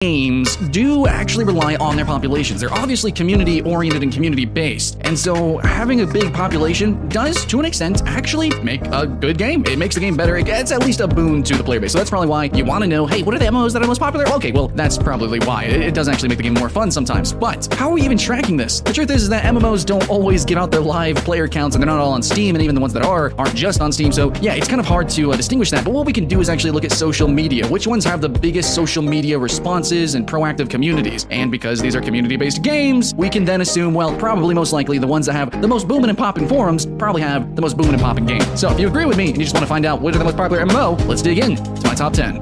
games do actually rely on their populations. They're obviously community-oriented and community-based, and so having a big population does, to an extent, actually make a good game. It makes the game better. It's at least a boon to the player base. So that's probably why you want to know, hey, what are the MMOs that are most popular? Okay, well, that's probably why. It does actually make the game more fun sometimes. But how are we even tracking this? The truth is that MMOs don't always give out their live player counts, and they're not all on Steam, and even the ones that aren't just on Steam. So yeah, it's kind of hard to distinguish that. But what we can do is actually look at social media. Which ones have the biggest social media responses and proactive communities? And because these are community-based games, we can then assume, well, probably most likely the ones that have the most booming and popping forums probably have the most booming and popping games. So if you agree with me and you just want to find out what are the most popular MMO, let's dig in to my top 10.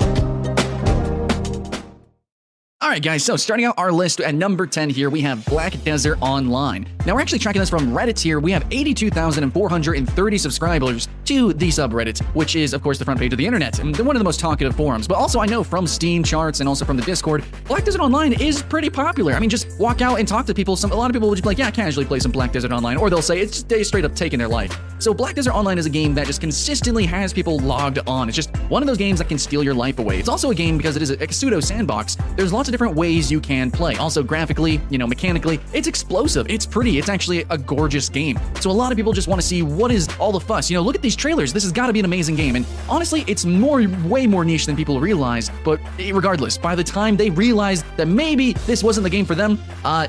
Alright guys, so starting out our list at number 10 here, we have Black Desert Online. Now we're actually tracking this from Reddit here. We have 82,430 subscribers to the subreddit, which is of course the front page of the internet, and one of the most talkative forums. But also I know from Steam charts and also from the Discord, Black Desert Online is pretty popular. I mean, just walk out and talk to people. A lot of people will just be like, yeah, casually play some Black Desert Online, or they'll say it's straight up taking their life. So Black Desert Online is a game that just consistently has people logged on. It's just one of those games that can steal your life away. It's also a game, because it is a pseudo sandbox, there's lots of different ways you can play. Also graphically, mechanically, it's explosive, it's pretty, it's actually a gorgeous game. So a lot of people just want to see what is all the fuss. Look at these trailers, this has got to be an amazing game. And honestly, it's way more niche than people realize, but regardless, by the time they realize that maybe this wasn't the game for them,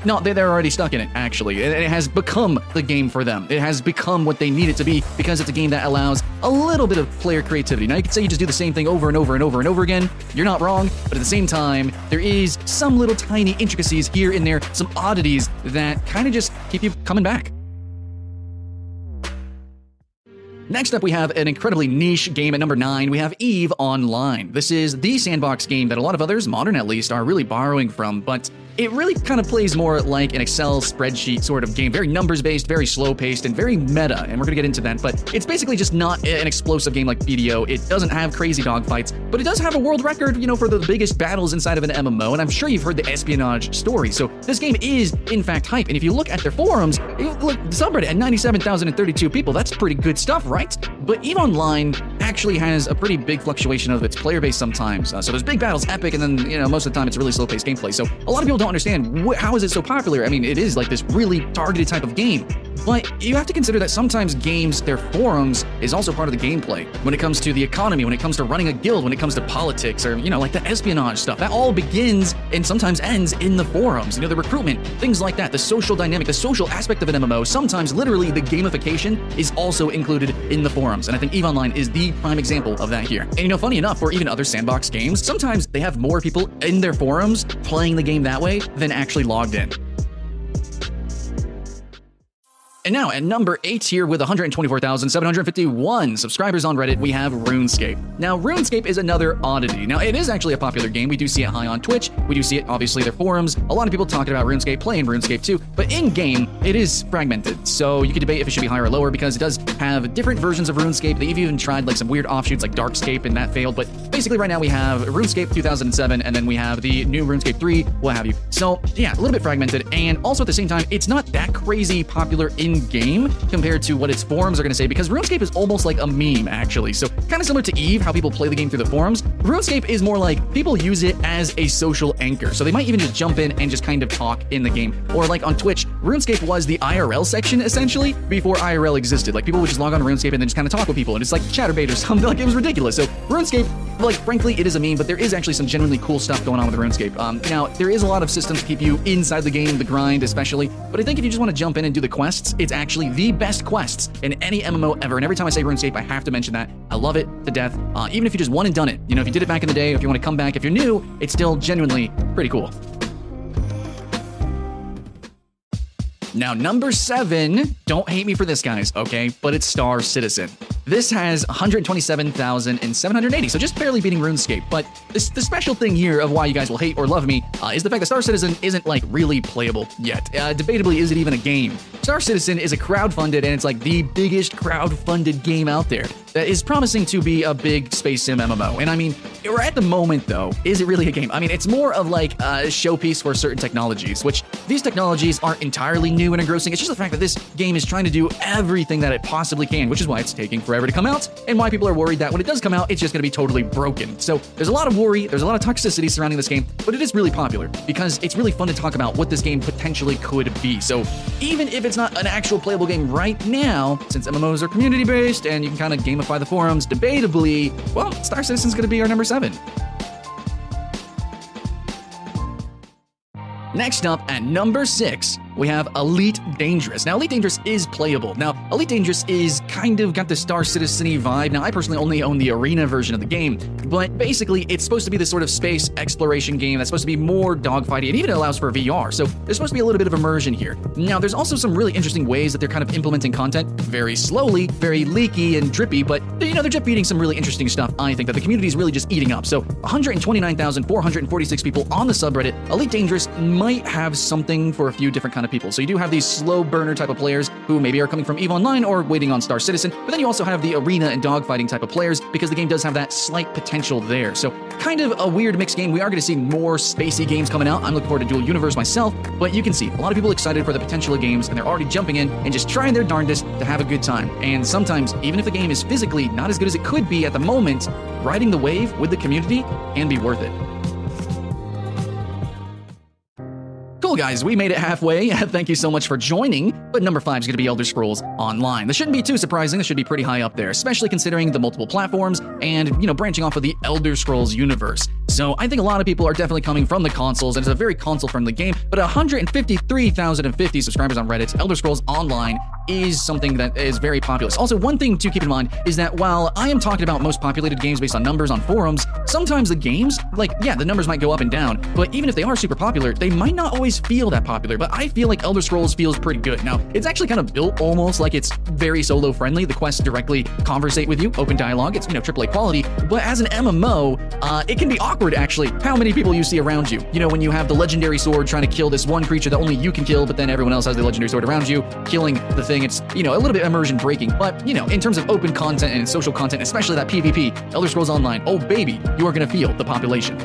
no, they're already stuck in it, actually. It has become the game for them. It has become what they need it to be, because it's a game that allows a little bit of player creativity. Now, you could say you just do the same thing over and over and over and over again. You're not wrong, but at the same time, there is some little tiny intricacies here and there, some oddities that kind of just keep you coming back. Next up, we have an incredibly niche game at number 9. We have EVE Online. This is the sandbox game that a lot of others, modern at least, are really borrowing from, but it really kind of plays more like an Excel spreadsheet sort of game, very numbers-based, very slow-paced, and very meta, and we're gonna get into that, but it's basically just not an explosive game like BDO. It doesn't have crazy dogfights, but it does have a world record, for the biggest battles inside of an MMO, and I'm sure you've heard the espionage story, so this game is, in fact, hype, and if you look at their forums, look, the subreddit at 97,032 people, that's pretty good stuff, right? But EVE Online actually has a pretty big fluctuation of its player base sometimes, so there's big battles, epic, and then, most of the time it's really slow-paced gameplay, so a lot of people don't understand how is it so popular. I mean, it is like this really targeted type of game, but you have to consider that sometimes games, their forums, is also part of the gameplay. When it comes to the economy, when it comes to running a guild, when it comes to politics, or, like the espionage stuff, that all begins and sometimes ends in the forums. The recruitment, things like that, the social dynamic, the social aspect of an MMO, sometimes literally the gamification is also included in the forums, and I think EVE Online is the prime example of that here. And funny enough, for even other sandbox games, sometimes they have more people in their forums playing the game that way than actually logged in. And now at number 8 here with 124,751 subscribers on Reddit, we have RuneScape. Now, RuneScape is another oddity. Now, it is actually a popular game. We do see it high on Twitch. We do see it, obviously, their forums. A lot of people talking about RuneScape, playing RuneScape too, but in-game, it is fragmented. So you could debate if it should be higher or lower, because it does have different versions of RuneScape. They've even tried like some weird offshoots like Darkscape, and that failed. But basically right now we have RuneScape 2007, and then we have the new RuneScape 3, what have you. So yeah, a little bit fragmented, and also at the same time, it's not that crazy popular in-game compared to what its forums are going to say, because RuneScape is almost like a meme, actually. So kind of similar to EVE, how people play the game through the forums, RuneScape is more like people use it as a social anchor. So they might even just jump in and just kind of talk in the game. Or like on Twitch, RuneScape was the IRL section, essentially, before IRL existed. Like, people would just log on RuneScape and then just kind of talk with people, and it's like Chatterbait or something. Like, it was ridiculous. So RuneScape, like, frankly, it is a meme, but there is actually some genuinely cool stuff going on with RuneScape. Now, there is a lot of systems to keep you inside the game, the grind especially, but I think if you just want to jump in and do the quests, it's actually the best quests in any MMO ever. And every time I say RuneScape, I have to mention that. I love it to death. Even if you just won and done it, if you did it back in the day, if you want to come back, if you're new, it's still genuinely pretty cool. Now, number 7, don't hate me for this, guys, okay? But it's Star Citizen. This has 127,780, so just barely beating RuneScape. But the special thing here of why you guys will hate or love me is the fact that Star Citizen isn't, like, really playable yet. Debatably, is it even a game? Star Citizen is a crowdfunded, and it's like the biggest crowdfunded game out there that is promising to be a big space sim MMO. And I mean, we're at the moment, though, is it really a game? I mean, it's more of like a showpiece for certain technologies, which these technologies aren't entirely new and engrossing. It's just the fact that this game is trying to do everything that it possibly can, which is why it's taking forever forever to come out, and why people are worried that when it does come out, it's just going to be totally broken. So there's a lot of worry, there's a lot of toxicity surrounding this game, but it is really popular because it's really fun to talk about what this game potentially could be. So even if it's not an actual playable game right now, since MMOs are community-based and you can kind of gamify the forums, debatably, well, Star Citizen's going to be our number 7. Next up at number 6, we have Elite Dangerous. Now, Elite Dangerous is playable. Now, Elite Dangerous is kind of got the Star Citizen-y vibe. Now, I personally only own the arena version of the game, but basically, it's supposed to be this sort of space exploration game that's supposed to be more dogfighty. It even allows for VR, so there's supposed to be a little bit of immersion here. Now, there's also some really interesting ways that they're kind of implementing content very slowly, very leaky and drippy, but, you know, they're just feeding some really interesting stuff, I think, that the community is really just eating up. So, 129,446 people on the subreddit. Elite Dangerous might have something for a few different kind of people. So you do have these slow burner type of players who maybe are coming from EVE Online or waiting on Star Citizen, but then you also have the arena and dogfighting type of players because the game does have that slight potential there. So kind of a weird mixed game. We are going to see more spacey games coming out. I'm looking forward to Dual Universe myself, but you can see a lot of people excited for the potential of games and they're already jumping in and just trying their darndest to have a good time. And sometimes, even if the game is physically not as good as it could be at the moment, riding the wave with the community can be worth it. Cool, guys, we made it halfway. Thank you so much for joining. But number 5 is going to be Elder Scrolls Online. This shouldn't be too surprising. This should be pretty high up there, especially considering the multiple platforms and, you know, branching off of the Elder Scrolls universe. So I think a lot of people are definitely coming from the consoles, and it's a very console-friendly game. But 153,050 subscribers on Reddit, Elder Scrolls Online is something that is very popular. Also, one thing to keep in mind is that while I am talking about most populated games based on numbers on forums, sometimes the games, like, yeah, the numbers might go up and down, but even if they are super popular, they might not always feel that popular. But I feel like Elder Scrolls feels pretty good. Now, it's actually kind of built almost like it's very solo-friendly. The quests directly conversate with you, open dialogue. It's, you know, AAA quality. But as an MMO, it can be awkward, actually, how many people you see around you. You know, when you have the legendary sword trying to kill this one creature that only you can kill, but then everyone else has the legendary sword around you, killing the thing. It's, you know, a little bit immersion breaking. But, you know, in terms of open content and social content, especially that PvP, Elder Scrolls Online, oh baby, you are going to feel the population.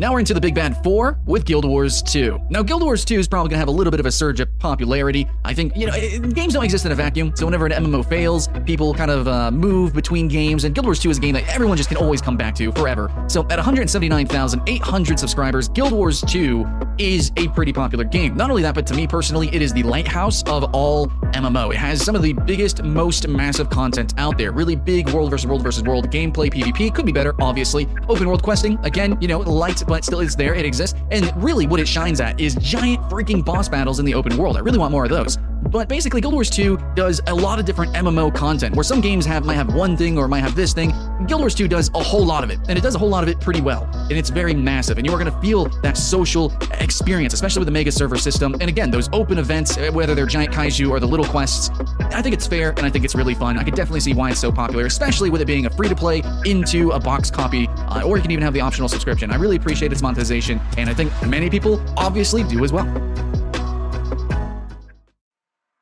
Now we're into the big bad 4 with Guild Wars 2. Now, Guild Wars 2 is probably gonna have a little bit of a surge of popularity. I think, you know, games don't exist in a vacuum, so whenever an MMO fails, people kind of move between games, and Guild Wars 2 is a game that everyone just can always come back to forever. So at 179,800 subscribers, Guild Wars 2 is a pretty popular game. Not only that, but to me personally, it is the lighthouse of all MMO. It has some of the biggest, most massive content out there. Really big world versus world versus world gameplay, PvP, could be better, obviously. Open world questing, again, you know, light, but still it's there, it exists. And really what it shines at is giant freaking boss battles in the open world. I really want more of those. But basically, Guild Wars 2 does a lot of different MMO content, where some games might have one thing or might have this thing. Guild Wars 2 does a whole lot of it, and it does a whole lot of it pretty well. And it's very massive, and you are going to feel that social experience, especially with the mega server system. And again, those open events, whether they're giant kaiju or the little quests, I think it's fair, and I think it's really fun. I can definitely see why it's so popular, especially with it being a free-to-play into a box copy, or you can even have the optional subscription. I really appreciate its monetization, and I think many people obviously do as well.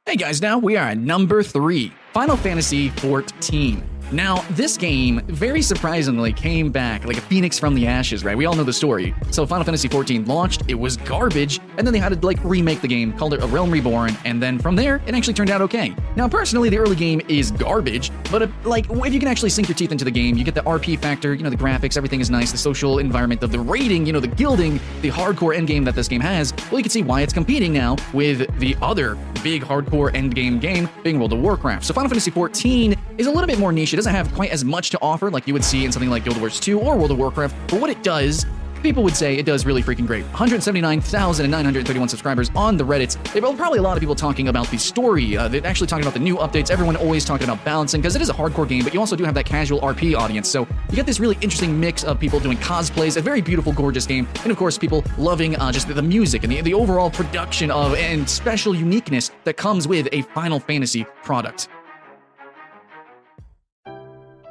Hey guys, now we are at number 3, Final Fantasy XIV. Now, this game, very surprisingly, came back like a phoenix from the ashes, right? We all know the story. So Final Fantasy XIV launched, it was garbage, and then they had to like remake the game, called it A Realm Reborn, and then from there, it actually turned out okay. Now, personally, the early game is garbage, but like, if you can actually sink your teeth into the game, you get the RP factor, you know, the graphics, everything is nice, the social environment, the rating, you know, the gilding, the hardcore endgame that this game has. Well, you can see why it's competing now with the other big hardcore endgame game, being World of Warcraft. So Final Fantasy XIV is a little bit more niche. It doesn't have quite as much to offer like you would see in something like Guild Wars 2 or World of Warcraft, but what it does, people would say it does really freaking great. 179,931 subscribers on the Reddits. There are probably a lot of people talking about the story. They're actually talking about the new updates. Everyone always talking about balancing, because it is a hardcore game, but you also do have that casual RP audience. So you get this really interesting mix of people doing cosplays, a very beautiful, gorgeous game, and of course people loving just the music and the overall production of and special uniqueness that comes with a Final Fantasy product.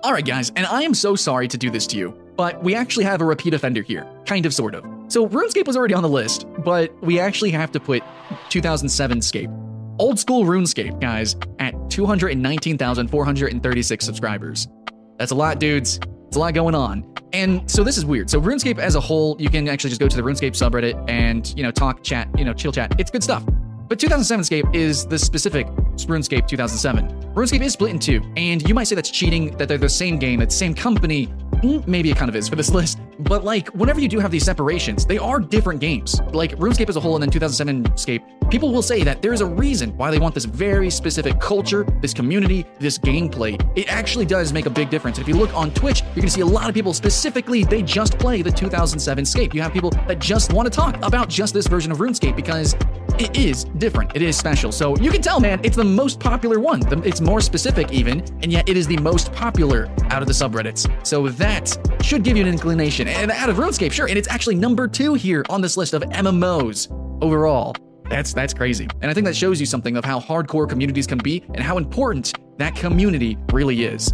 Alright guys, and I am so sorry to do this to you, but we actually have a repeat offender here. Kind of, sort of. So RuneScape was already on the list, but we actually have to put 2007 Scape. Old school RuneScape, guys, at 219,436 subscribers. That's a lot, dudes. It's a lot going on. And so this is weird. So RuneScape as a whole, you can actually just go to the RuneScape subreddit and, you know, talk, chat, you know, chill chat. It's good stuff. But 2007 Scape is the specific RuneScape 2007. RuneScape is split in two, and you might say that's cheating, that they're the same game, it's the same company. Maybe it kind of is for this list, but like whenever you do have these separations, they are different games. Like RuneScape as a whole and then 2007 Scape, people will say that there is a reason why they want this very specific culture, this community, this gameplay. It actually does make a big difference. If you look on Twitch, you're gonna see a lot of people specifically, they just play the 2007 Scape. You have people that just want to talk about just this version of RuneScape because it is different, it is special. So you can tell, man, it's the most popular one. It's more specific even, and yet it is the most popular out of the subreddits. So that should give you an inclination. And out of RuneScape, sure, and it's actually number 2 here on this list of MMOs overall. That's crazy. And I think that shows you something of how hardcore communities can be and how important that community really is.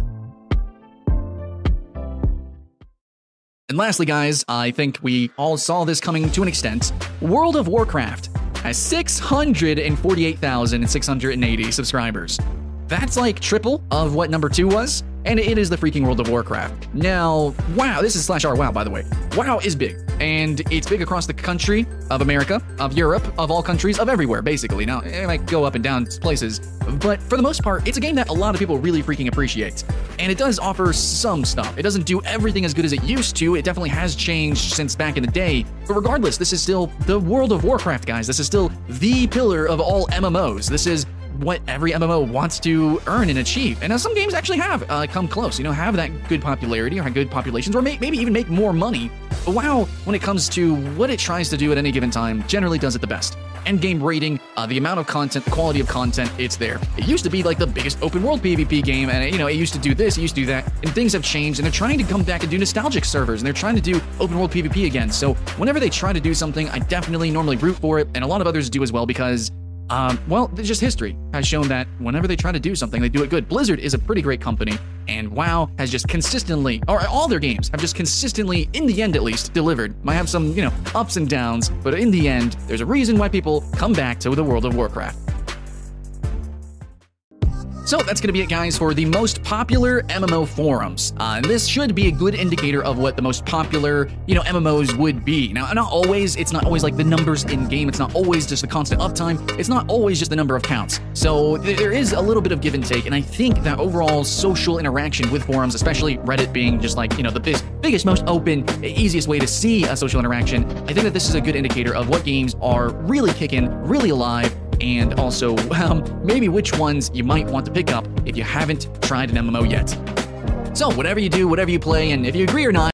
And lastly, guys, I think we all saw this coming to an extent. World of Warcraft has 648,680 subscribers. That's like triple of what number 2 was, and it is the freaking World of Warcraft. Now, WoW, this is /r WoW, by the way. WoW is big, and it's big across the country of America, of Europe, of all countries, of everywhere, basically. Now, it might go up and down places, but for the most part, it's a game that a lot of people really freaking appreciate. And it does offer some stuff. It doesn't do everything as good as it used to. It definitely has changed since back in the day. But regardless, this is still the World of Warcraft, guys. This is still the pillar of all MMOs. This is what every MMO wants to earn and achieve. And some games actually have come close, you know, have that good popularity or have good populations, or maybe even make more money. But WoW, when it comes to what it tries to do at any given time, generally does it the best. Endgame rating, the amount of content, the quality of content, it's there. It used to be like the biggest open world PvP game, and you know, it used to do this, it used to do that, and things have changed, and they're trying to come back and do nostalgic servers, and they're trying to do open world PvP again. So whenever they try to do something, I definitely normally root for it, and a lot of others do as well, because well, just history has shown that whenever they try to do something, they do it good. Blizzard is a pretty great company, and WoW has just consistently, or all their games have just consistently, in the end at least, delivered. Might have some, you know, ups and downs, but in the end, there's a reason why people come back to the World of Warcraft. So that's going to be it, guys, for the most popular MMO forums. And this should be a good indicator of what the most popular, you know, MMOs would be. Now, not always, it's not always like the numbers in game. It's not always just the constant uptime. It's not always just the number of counts. So there is a little bit of give and take. And I think that overall social interaction with forums, especially Reddit being just like, you know, the biggest, most open, easiest way to see a social interaction, I think that this is a good indicator of what games are really kicking, really alive, and also maybe which ones you might want to pick up if you haven't tried an MMO yet. So whatever you do, whatever you play, and if you agree or not,